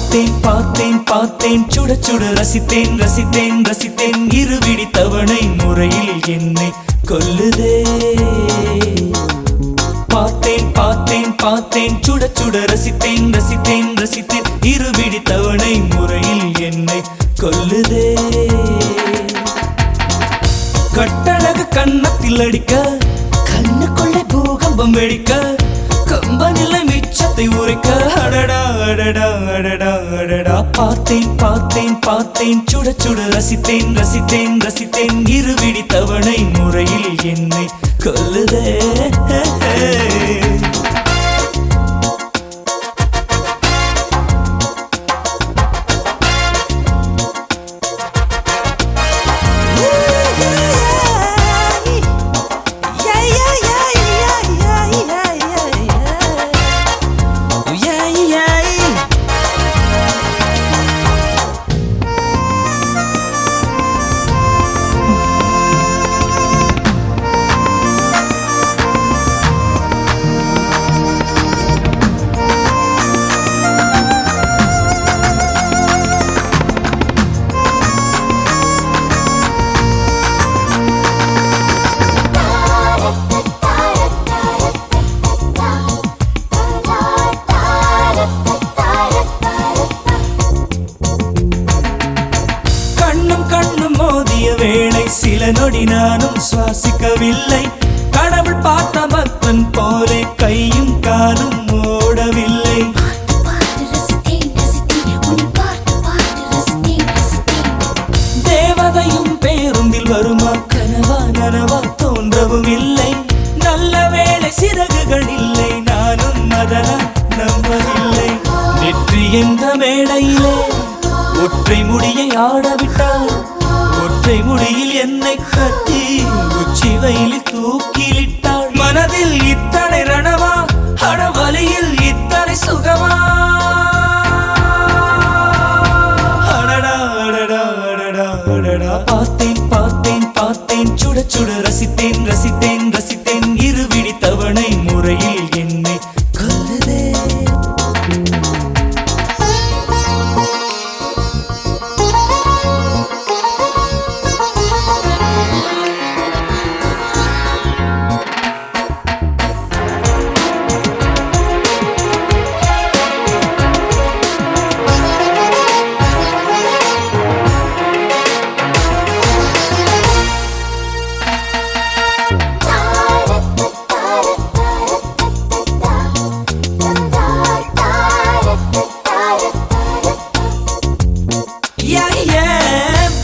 பார்த்தேன் பார்த்தேன் பார்த்தேன் சுட சுட ரசித்தேன் ரசித்தேன் ரசித்தேன் இருவிடி தவணை முறையில் என்னை கொல்லுதே. பார்த்தேன் பார்த்தேன் பார்த்தேன் சுட சுட ரசித்தேன் ரசித்தேன் ரசித்தேன் இருவிடி தவணை முறையில் என்னை கொல்லுதே. கட்டழகு கன்னத்தில் அடிக்க கண்ணுக்குள்ளே பூகம்பம் வெடிக்க கம்பனில்லை மிச்சத்தை உரைக்க அடடா அடடா அடடா அடடா. பார்த்தேன் பார்த்தேன் பார்த்தேன் சுட சுட ரசித்தேன் ரசித்தேன் ரசித்தேன் இருவிடி தவணை முறையில் என்னை கொல்லுதே. வேளை சில நொடி நானும் சுவாசிக்கவில்லை. கடவுள் பார்த்த பக்தன் போலே கையும் காலும் ஓடவில்லை. தேவதையும் பேருந்தில் வருமா கனவா நனவா தோன்றவும் இல்லை. நல்ல வேளை சிறகுகள் இல்லை நானும் அதனால் நம்பவில்லை. நெற்றி என்ற மேடையிலே ஒற்றை முடியை ஆடவிட்டால் ஒற்றை முடியில் என்னை கட்டி உச்சி வயலில் தூக்கிலிட்டாள். மனதில் இத்தனை ரணமா அடவலியில் இத்தனை சுகமா அடடா அடடா அடடா அடடா. பார்த்தேன் பார்த்தேன் பார்த்தேன் சுட சுட ரசித்தேன் ரசித்தேன் ரசித்தேன் இருவிடி தவணை முறையில் என்னை கொல்லுதே.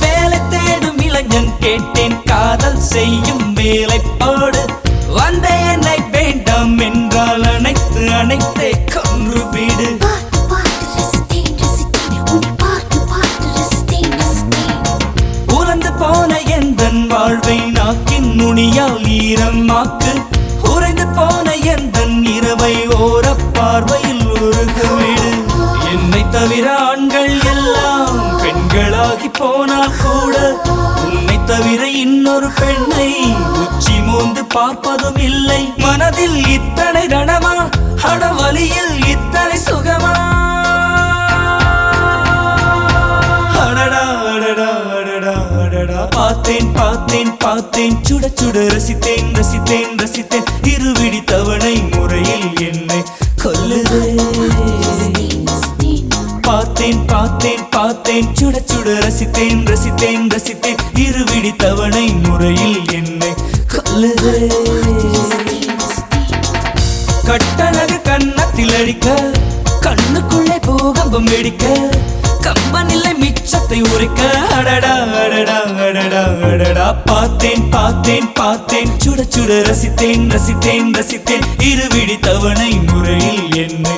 வேலை தேடும் இளைஞன் கேட்டேன் காதல் செய்யும் வேலைப்பாடு வந்த என்னை வேண்டாம் என்றால் அனைத்து அனைத்தே கொன்று வீடு. உலர்ந்து போன எந்தன் வாழ்வை நாக்கின் நுனியால் ஈரமாக்கு. உறைந்து போன எந்தன் இரவை ஓர பார்வையில் உருக வீடு. என்னை தவிர ஆண்கள் எல்லாம் பெண்களாகி போனால் கூட உன்னை தவிர இன்னொரு பெண்ணை உச்சி மோந்து பார்ப்பதும் இல்லை. மனதில் இத்தனை ரணமா அடவலியில் இத்தனை சுகமா அடடா அடடா அடடா அடடா. பார்த்தேன் பார்த்தேன் பார்த்தேன் சுட சுட ரசித்தேன் ரசித்தேன் ரசித்தேன் இருவிடி தவணை முறையில் என்னை கொல்லுதே. பார்த்தேன் பார்த்தேன் பார்த்தேன் சுட சுட ரசித்தேன் ரசித்தேன் ரசித்தேன் இருவிடி தவணை முறையில் என்னை கொல்லுதே. கட்டழகு கன்னத்தில் அடிக்க கண்ணுக்குள்ளே பூகம்பம் வெடிக்க கம்பனில்லை மிச்சத்தை உரைக்க அடடா அடடா அடடா அடடா. பார்த்தேன் பார்த்தேன் பார்த்தேன் சுட சுட ரசித்தேன் ரசித்தேன் ரசித்தேன் இருவிடி தவணை முறையில் என்னை